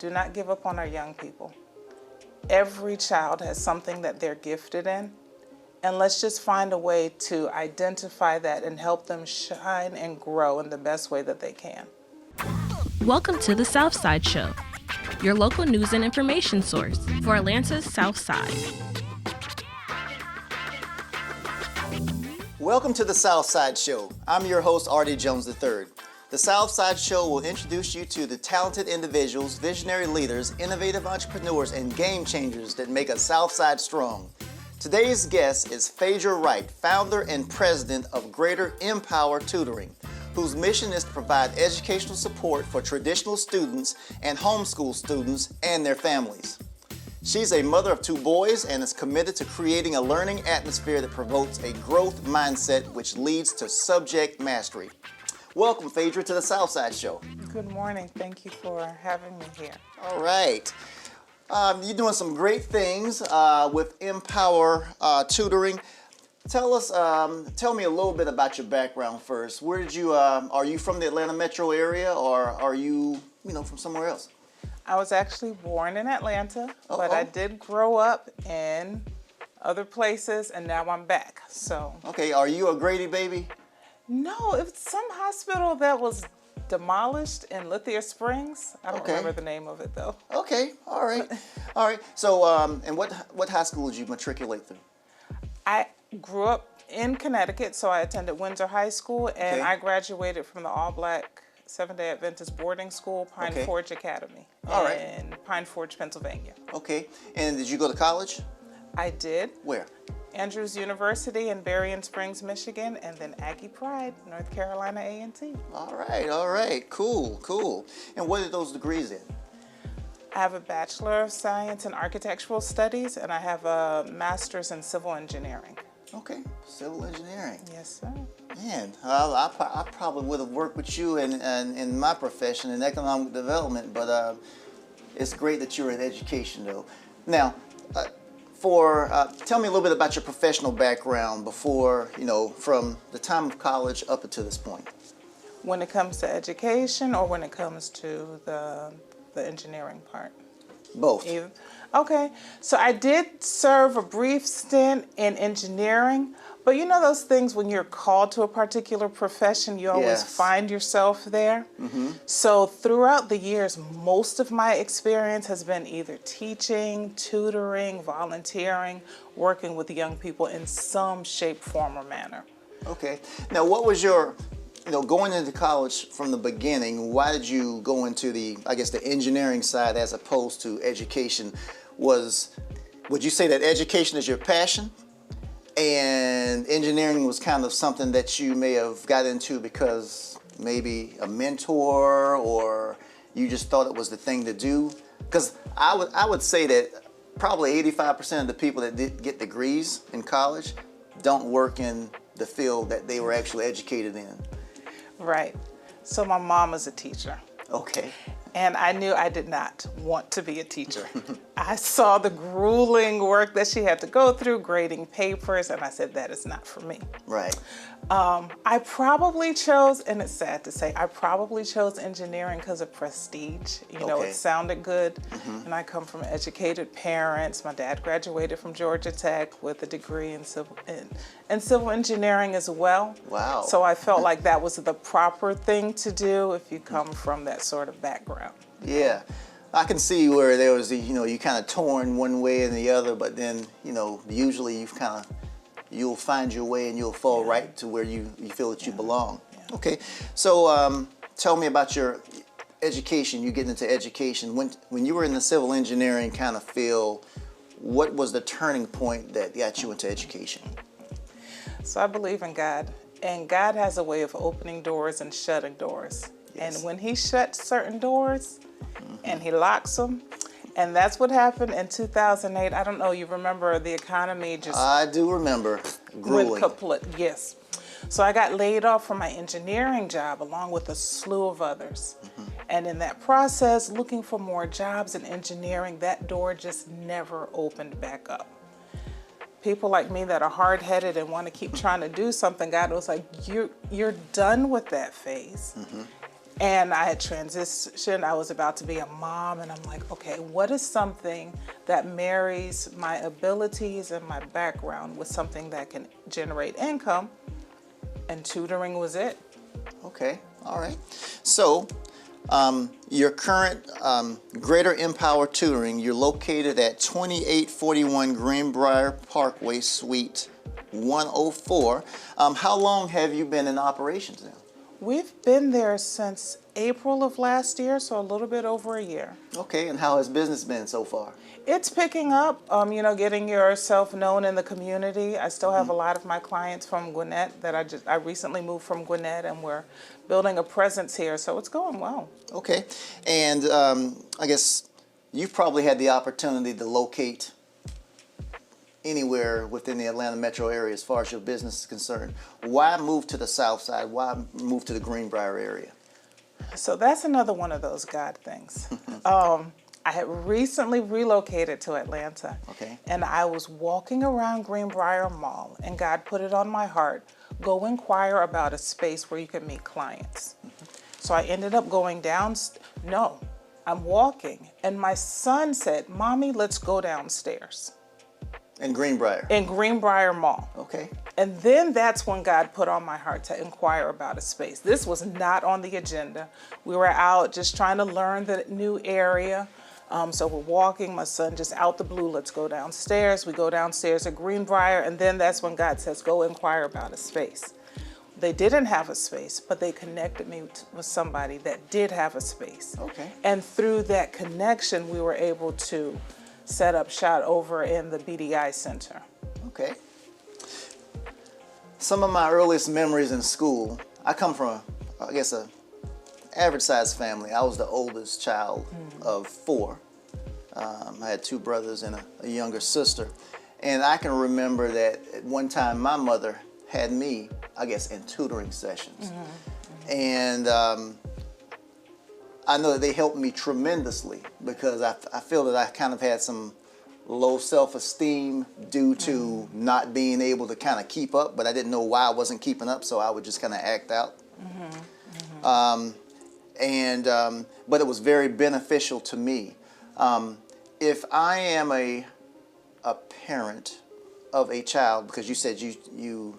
do not give up on our young people. Every child has something that they're gifted in, and let's just find a way to identify that and help them shine and grow in the best way that they can. Welcome to the Southside Show, your local news and information source for Atlanta's South Side. Welcome to the Southside Show. I'm your host, R.D. Jones III. The Southside Show will introduce you to the talented individuals, visionary leaders, innovative entrepreneurs, and game changers that make a Southside strong. Today's guest is Phaidra Wright, founder and president of Greater Empower Tutoring, whose mission is to provide educational support for traditional students and homeschool students and their families. She's a mother of 2 boys and is committed to creating a learning atmosphere that promotes a growth mindset which leads to subject mastery. Welcome, Phaidra, to the Southside Show. Good morning. Thank you for having me here. All right. You're doing some great things with Empower Tutoring. Tell me a little bit about your background first. Where did you, are you from the Atlanta metro area, or are you, from somewhere else? I was actually born in Atlanta, but I did grow up in other places, and now I'm back, so. Okay, are you a Grady baby? No, it was some hospital that was demolished in Lithia Springs. I don't remember the name of it, though. Okay, all right. All right, so, and what high school did you matriculate through? I grew up in Connecticut, so I attended Windsor High School, and I graduated from the all-black Seventh-day Adventist boarding school, Pine Forge Academy, in Pine Forge, Pennsylvania. Okay, and did you go to college? I did. Where? Andrews University in Berrien Springs, Michigan, and then Aggie Pride, North Carolina A&T. All right, cool. And what are those degrees in? I have a Bachelor of Science in Architectural Studies, and I have a Master's in Civil Engineering. Okay, civil engineering. Yes, sir. Man, I probably would have worked with you in my profession in economic development, but it's great that you're in education, though. Now, tell me a little bit about your professional background before, from the time of college up until this point. When it comes to education, or when it comes to the engineering part? Both. Either. Okay, so I did serve a brief stint in engineering, but you know those things when you're called to a particular profession, you always find yourself there. Mm-hmm. So throughout the years, most of my experience has been either teaching, tutoring, volunteering, working with young people in some shape, form, or manner. Okay, now what was your, going into college from the beginning, why did you go into the engineering side as opposed to education? Would you say that education is your passion and engineering was kind of something that you may have got into because maybe a mentor, or you just thought it was the thing to do? Because I would say that probably 85% of the people that did get degrees in college don't work in the field that they were actually educated in. Right. So my mom is a teacher. Okay. And I knew I did not want to be a teacher. I saw the grueling work that she had to go through, grading papers, and I said, that is not for me. Right. I probably chose, and it's sad to say, I probably chose engineering because of prestige. It sounded good. Mm-hmm. And I come from educated parents. My dad graduated from Georgia Tech with a degree in civil engineering as well. Wow. So I felt like that was the proper thing to do if you come from that sort of background. Yeah. I can see where there was, you kind of torn one way and the other, but then, usually you'll find your way and you'll fall right to where you feel that you belong. Yeah. Okay, so tell me about your education. You get into education. When you were in the civil engineering kind of field, what was the turning point that got you into education? So I believe in God, and God has a way of opening doors and shutting doors. Yes. And when he shuts certain doors and he locks them, and that's what happened in 2008. I don't know, you remember the economy just... I do remember. Grueling. Went kaput, yes. So I got laid off from my engineering job along with a slew of others. Mm-hmm. And in that process, looking for more jobs in engineering, that door just never opened back up. People like me that are hard-headed and want to keep trying to do something, God was like, you're done with that phase. Mm-hmm. And I had transitioned, I was about to be a mom, and I'm like, okay, what is something that marries my abilities and my background with something that can generate income? And tutoring was it. Okay, all right. So, your current Greater Empower Tutoring, you're located at 2841 Greenbrier Parkway, Suite 104. How long have you been in operations now? We've been there since April of last year, so a little bit over a year. Okay, and how has business been so far? It's picking up, getting yourself known in the community. I still have a lot of my clients from Gwinnett that I recently moved from Gwinnett, and we're building a presence here, so it's going well. Okay, and I guess you've probably had the opportunity to locate anywhere within the Atlanta metro area as far as your business is concerned. Why move to the south side? Why move to the Greenbrier area? So that's another one of those God things. I had recently relocated to Atlanta, okay, and I was walking around Greenbrier Mall, and God put it on my heart, go inquire about a space where you can meet clients. So I ended up going down. No, I'm walking, and my son said, Mommy, let's go downstairs. In Greenbrier? In Greenbrier Mall. Okay. And then that's when God put on my heart to inquire about a space. This was not on the agenda. We were out just trying to learn the new area. So we're walking, my son just out the blue, let's go downstairs. We go downstairs at Greenbrier, and then that's when God says, go inquire about a space. They didn't have a space, but they connected me with somebody that did have a space. Okay. And through that connection, we were able to set up shop over in the BDI Center. Okay. Some of my earliest memories in school, I come from, I guess, a average sized family. I was the oldest child of 4. I had 2 brothers and a younger sister. And I can remember that at one time my mother had me, I guess, in tutoring sessions. And I know that they helped me tremendously because I feel that I kind of had some low self-esteem due to not being able to kind of keep up, but I didn't know why I wasn't keeping up, so I would just kind of act out. But it was very beneficial to me. If I am a parent of a child, because you said you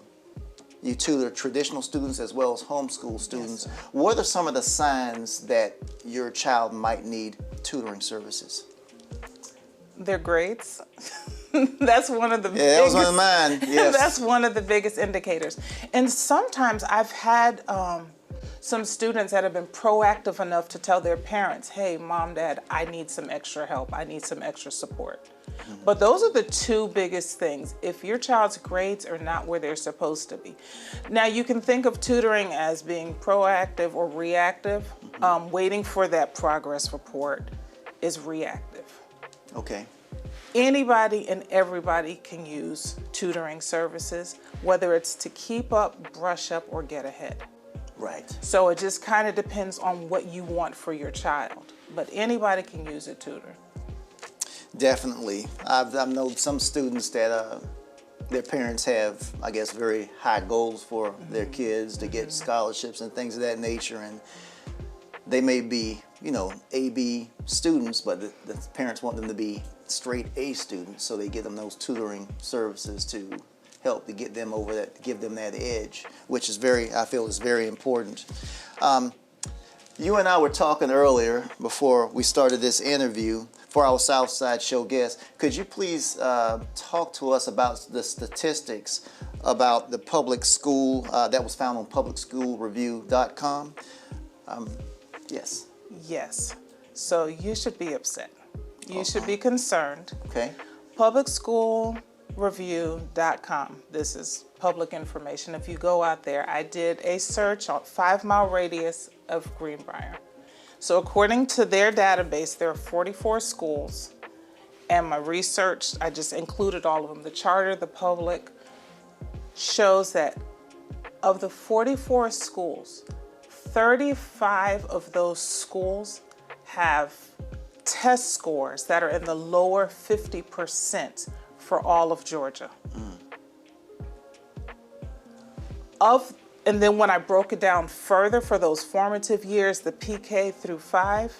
tutor traditional students as well as homeschool students, yes, what are some of the signs that your child might need tutoring services? Their grades. That's one of the biggest. Yeah, that was one of mine. Yes. That's one of the biggest indicators. And sometimes I've had some students that have been proactive enough to tell their parents, hey, Mom, Dad, I need some extra help. I need some extra support. But those are the 2 biggest things. If your child's grades are not where they're supposed to be. Now, you can think of tutoring as being proactive or reactive. Waiting for that progress report is reactive. Okay. Anybody and everybody can use tutoring services, whether it's to keep up, brush up, or get ahead. Right. So it just kind of depends on what you want for your child. But anybody can use a tutor. Definitely. I've known some students that their parents have, I guess, very high goals for their kids to get scholarships and things of that nature. And they may be, A-B students, but the parents want them to be straight A students, so they give them those tutoring services to help to get them over that, give them that edge, which is I feel is very important. You and I were talking earlier before we started this interview for our Southside Show guest. Could you please talk to us about the statistics about the public school that was found on publicschoolreview.com? Yes. Yes. So you should be upset. You should be concerned. Okay. Publicschoolreview.com. This is public information. If you go out there, I did a search on 5-mile radius of Greenbrier. So according to their database, there are 44 schools. And my research, I just included all of them. The charter, the public, shows that of the 44 schools, 35 of those schools have test scores that are in the lower 50% for all of Georgia. Of And then when I broke it down further for those formative years, the PK through 5,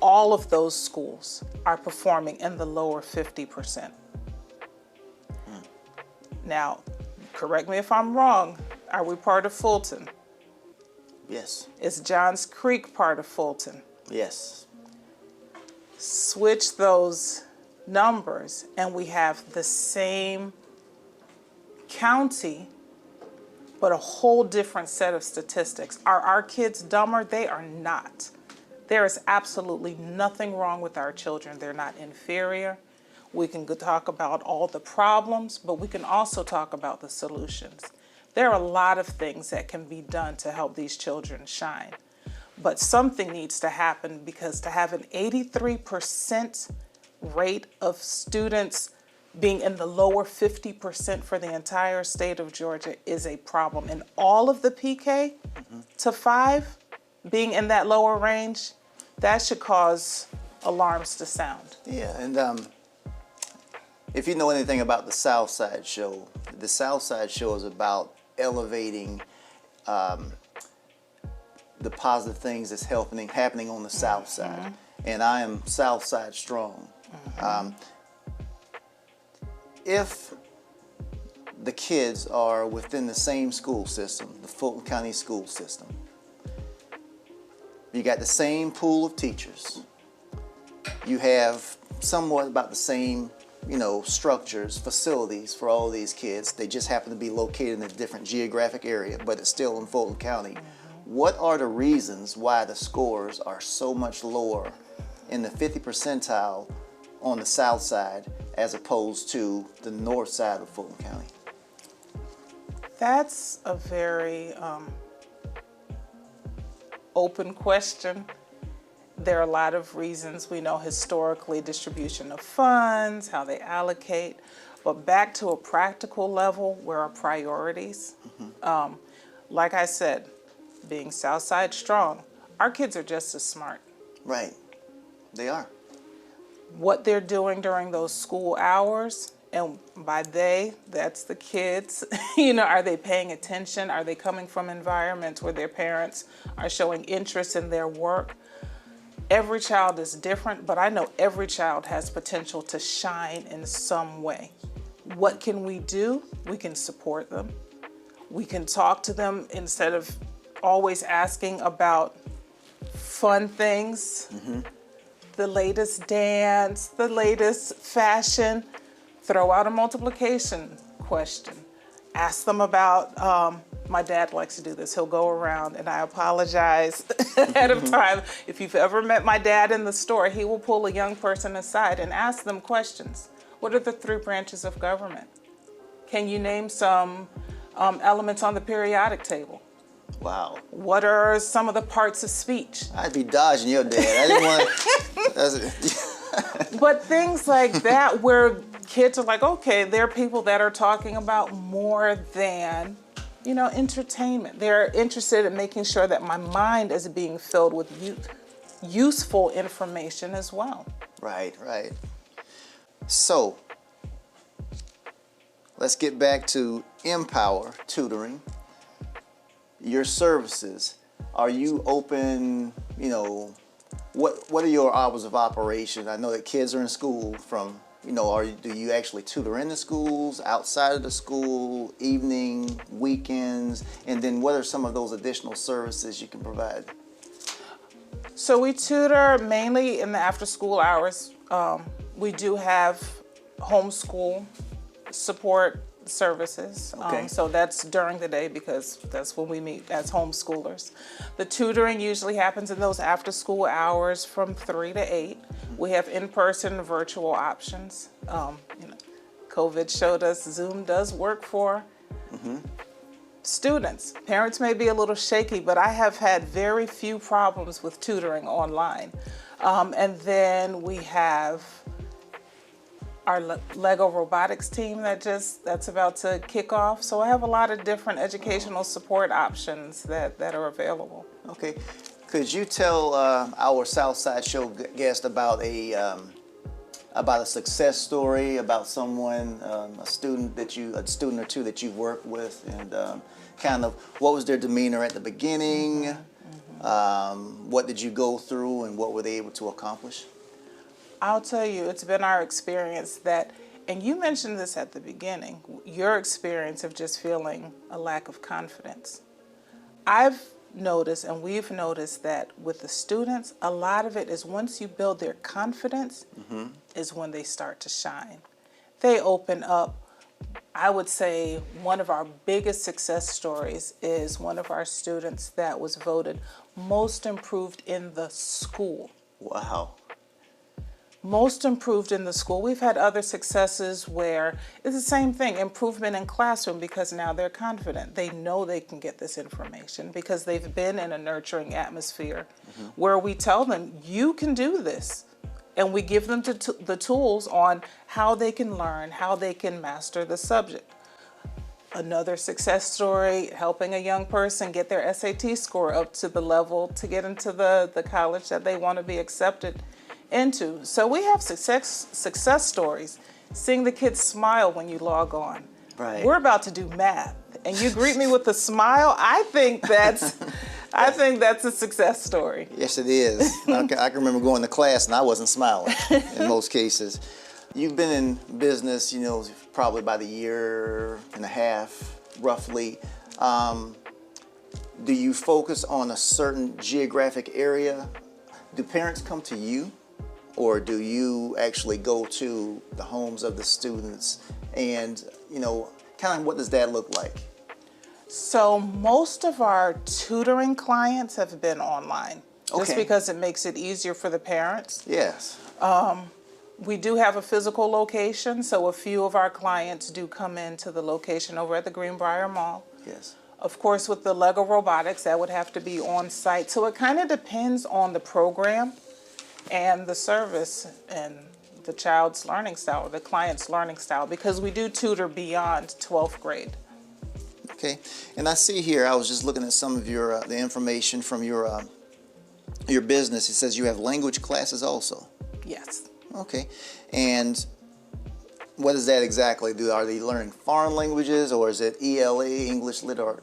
all of those schools are performing in the lower 50%. Now, correct me if I'm wrong, are we part of Fulton? Yes. Is Johns Creek part of Fulton? Yes. Switch those numbers and we have the same county, but a whole different set of statistics. Are our kids dumber? They are not. There is absolutely nothing wrong with our children. They're not inferior. We can talk about all the problems, but we can also talk about the solutions. There are a lot of things that can be done to help these children shine. But something needs to happen, because to have an 83% rate of students being in the lower 50% for the entire state of Georgia is a problem. And all of the PK to 5 being in that lower range, that should cause alarms to sound. Yeah, and if you know anything about the Southside Show, the Southside Show is about elevating the positive things that's happening on the South Side. And I am Southside strong. If the kids are within the same school system, the Fulton County school system, you got the same pool of teachers, you have somewhat about the same, structures, facilities for all these kids. They just happen to be located in a different geographic area, but it's still in Fulton County. What are the reasons why the scores are so much lower in the 50th percentile on the south side as opposed to the north side of Fulton County? That's a very open question. There are a lot of reasons. We know historically distribution of funds, how they allocate, but back to a practical level, where are priorities? Like I said, being Southside strong, our kids are just as smart. Right, they are. What they're doing during those school hours, and by they, that's the kids, are they paying attention? Are they coming from environments where their parents are showing interest in their work? Every child is different, but I know every child has potential to shine in some way. What can we do? We can support them. We can talk to them instead of always asking about fun things, the latest dance, the latest fashion. Throw out a multiplication question. Ask them about, my dad likes to do this. He'll go around, and I apologize ahead of time. If you've ever met my dad in the store, he will pull a young person aside and ask them questions. What are the 3 branches of government? Can you name some elements on the periodic table? Wow. What are some of the parts of speech? I'd be dodging your dad. I didn't want to. But things like that, where kids are like, okay, there are people that are talking about more than, entertainment. They're interested in making sure that my mind is being filled with useful information as well. Right. So, let's get back to Empower Tutoring. Your services, are you open, what are your hours of operation? I know that kids are in school from, do you actually tutor in the schools, outside of the school, evening, weekends, and then what are some of those additional services you can provide? So we tutor mainly in the after-school hours. We do have homeschool support services. Okay. So that's during the day, because that's when we meet as homeschoolers. The tutoring usually happens in those after-school hours from 3 to 8. We have in-person, virtual options. COVID showed us Zoom does work for students. Parents may be a little shaky, but I have had very few problems with tutoring online. And then we have our Lego robotics team that's about to kick off. So I have a lot of different educational support options that are available. Okay. Could you tell our Southside Show guest about a success story, about someone, a student or two that you've worked with, and kind of what was their demeanor at the beginning, what did you go through, and what were they able to accomplish? I'll tell you, it's been our experience that, and you mentioned this at the beginning, your experience of just feeling a lack of confidence. I've noticed, and we've noticed, that with the students, a lot of it is once you build their confidence is when they start to shine. They open up. I would say one of our biggest success stories is one of our students that was voted most improved in the school. Wow. Most improved in the school. We've had other successes where it's the same thing, improvement in classroom, because now they're confident. They know they can get this information because they've been in a nurturing atmosphere where we tell them, you can do this. And we give them the tools on how they can learn, how they can master the subject. Another success story, helping a young person get their SAT score up to the level to get into the college that they want to be accepted into. So we have success stories. Seeing the kids smile when you log on. Right. We're about to do math, and you greet me with a smile. I think that's a success story. Yes, it is. I can remember going to class and I wasn't smiling in most cases. You've been in business, probably about a year and a half, roughly. Do you focus on a certain geographic area? Do parents come to you? Or do you actually go to the homes of the students and, kind of what does that look like? So most of our tutoring clients have been online, just because it makes it easier for the parents. Yes. We do have a physical location, so a few of our clients do come into the location over at the Greenbrier Mall. Yes. Of course, with the Lego robotics, that would have to be on site. So it kind of depends on the program and the service and the child's learning style, or the client's learning style, because we do tutor beyond 12th grade. Okay, and I see here, I was just looking at some of your the information from your business. It says you have language classes also. Yes. Okay, and what does that exactly do? Are they learning foreign languages, or is it ELA, English Lit Art?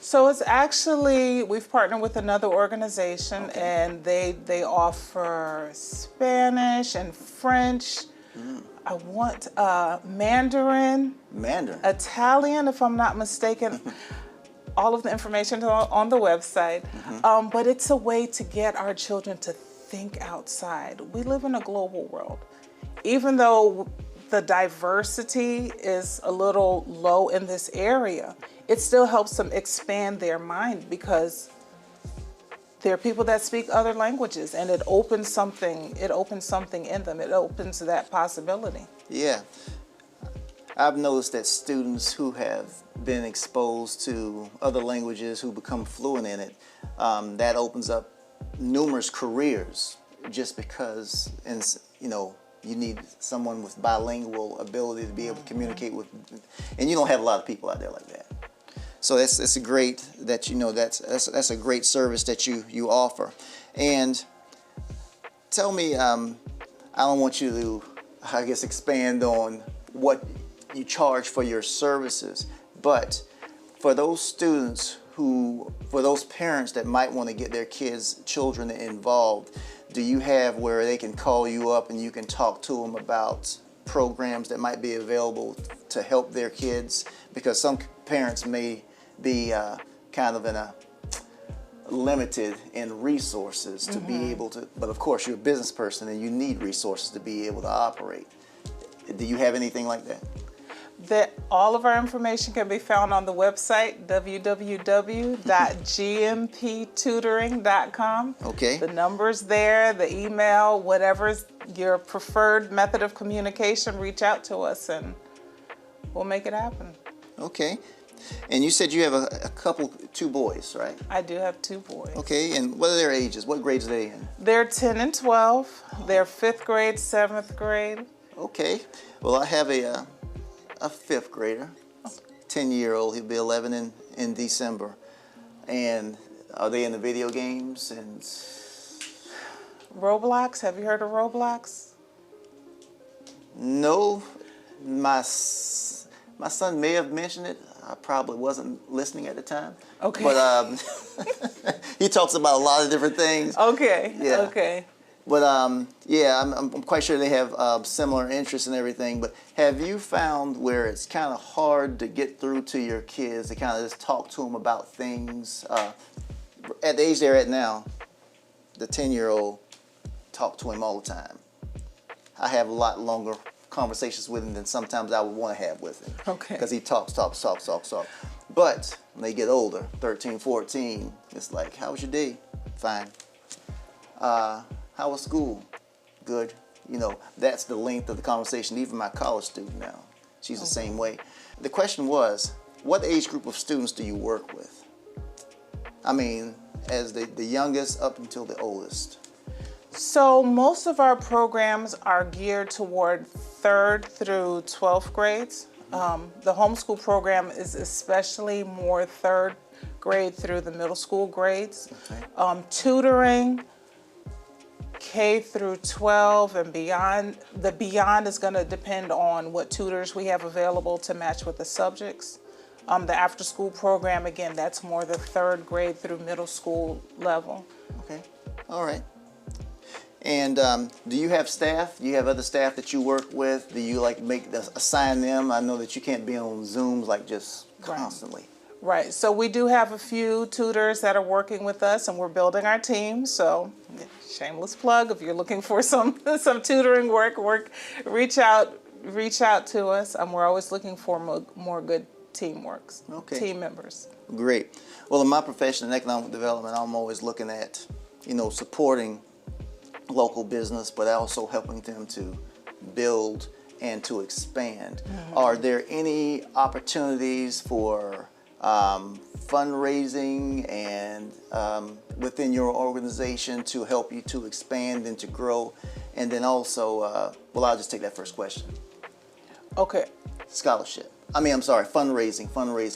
So it's actually, we've partnered with another organization, and they offer Spanish and French. I want Mandarin, Italian, if I'm not mistaken. All of the information is on the website. But it's a way to get our children to think outside. We live in a global world. Even though the diversity is a little low in this area, it still helps them expand their mind, because there are people that speak other languages, and it opens something in them. It opens that possibility. Yeah. I've noticed that students who have been exposed to other languages, who become fluent in it, that opens up numerous careers, just because, you need someone with bilingual ability to be able to communicate with, and you don't have a lot of people out there like that. So it's a great that that's a great service that you offer. And tell me, I don't want you to, I guess, expand on what you charge for your services, but for those students for those parents that might want to get their children involved, do you have where they can call you up and you can talk to them about programs that might be available to help their kids? Because some parents may be kind of limited in resources to be able to, but of course you're a business person and you need resources to be able to operate. Do you have anything like that? All of our information can be found on the website, www.gmptutoring.com. Okay. The number's there, the email, whatever's your preferred method of communication, reach out to us and we'll make it happen. Okay. And you said you have two boys, right? I do have two boys. Okay, and what are their ages? What grades are they in? They're 10 and 12. They're 5th grade, 7th grade. Okay. Well, I have a 5th grader, 10-year-old. He'll be 11 in December. And are they into video games and Roblox? Have you heard of Roblox? No. My son may have mentioned it. I probably wasn't listening at the time. Okay. But he talks about a lot of different things. Okay. Yeah. Okay. But yeah, I'm quite sure they have similar interests and everything. But have you found where it's kind of hard to get through to your kids to kind of just talk to them about things at the age they're at now? The 10-year-old, talk to him all the time. I have a lot longer conversations with him than sometimes I would want to have with him. Okay. Because he talks. But when they get older, 13, 14, it's like, how was your day? Fine. How was school? Good. You know, that's the length of the conversation. Even my college student now, she's the same way. The question was, what age group of students do you work with? I mean, as the youngest up until the oldest. So most of our programs are geared toward 3rd through 12th grades. The homeschool program is especially more 3rd grade through the middle school grades. Okay. Tutoring, K through 12 and beyond. The beyond is going to depend on what tutors we have available to match with the subjects. The after school program, again, that's more the 3rd grade through middle school level. Okay. All right. And do you have staff? Do you have other staff that you work with? Do you like assign them? I know that you can't be on Zooms like just constantly. Right. So we do have a few tutors that are working with us, and we're building our team. So shameless plug, if you're looking for some tutoring work, reach out to us. We're always looking for more good team members. Great. Well, in my profession in economic development, I'm always looking at, supporting local business, but also helping them to build and to expand. Mm-hmm. Are there any opportunities for fundraising and within your organization to help you to expand and to grow? And then also, I'll just take that first question. Okay. Fundraising.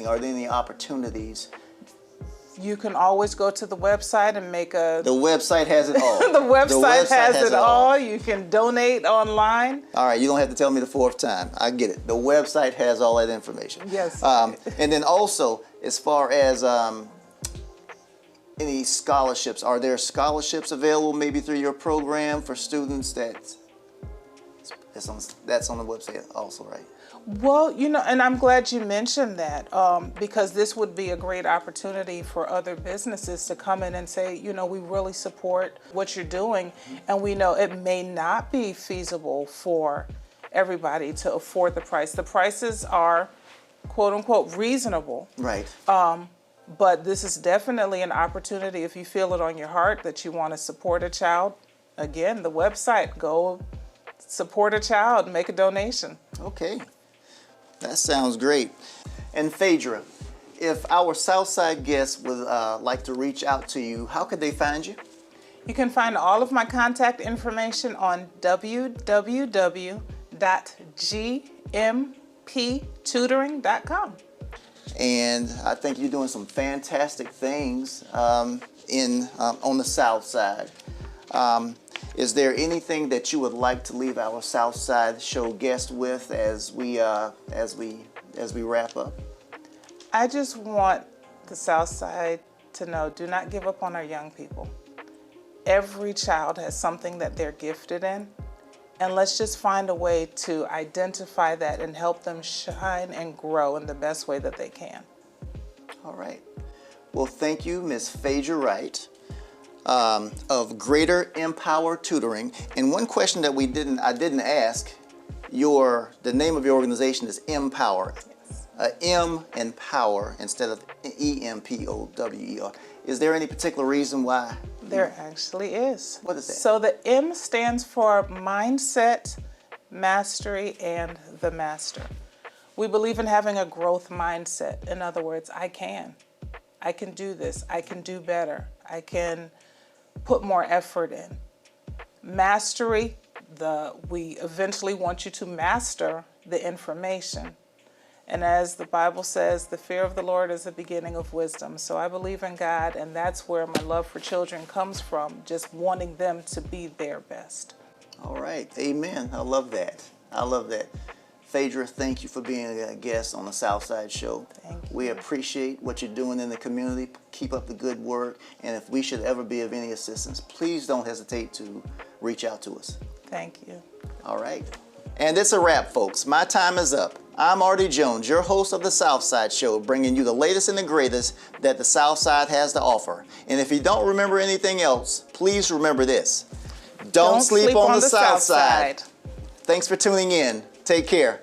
Are there any opportunities? You can always go to the website and make a... The website has it all. The website has it all. You can donate online. All right, you don't have to tell me the 4th time. I get it. The website has all that information. Yes. And then also, as far as any scholarships, are there scholarships available maybe through your program for students that's on the website also, right? Well, and I'm glad you mentioned that because this would be a great opportunity for other businesses to come in and say, we really support what you're doing. And we know it may not be feasible for everybody to afford the price. The prices are, quote unquote, reasonable. Right. But this is definitely an opportunity if you feel it on your heart that you want to support a child. Again, the website, go support a child, make a donation. Okay. That sounds great. And Phaidra, if our Southside guests would like to reach out to you, how could they find you? You can find all of my contact information on www.gmptutoring.com. And I think you're doing some fantastic things on the South Side. Is there anything that you would like to leave our Southside Show guest with as we wrap up? I just want the Southside to know, do not give up on our young people. Every child has something that they're gifted in, and let's just find a way to identify that and help them shine and grow in the best way that they can. All right. Well, thank you, Ms. Phaidra Wright. Of Greater Empower Tutoring. And one question that I didn't ask, the name of your organization is Empower. Yes. M and Power instead of EMPOWER. Is there any particular reason why? There actually is. What is that? So the M stands for Mindset, Mastery, and the Master. We believe in having a growth mindset. In other words, I can do this, I can do better, I can put more effort in. Mastery, we eventually want you to master the information. And as the Bible says, the fear of the Lord is the beginning of wisdom. So I believe in God, and that's where my love for children comes from, just wanting them to be their best. All right, amen. I love that. Phaidra, thank you for being a guest on the Southside Show. Thank you. We appreciate what you're doing in the community. Keep up the good work. And if we should ever be of any assistance, please don't hesitate to reach out to us. Thank you. All right. And it's a wrap, folks. My time is up. I'm Artie Jones, your host of the Southside Show, bringing you the latest and the greatest that the Southside has to offer. And if you don't remember anything else, please remember this. Don't sleep on the Southside. Thanks for tuning in. Take care.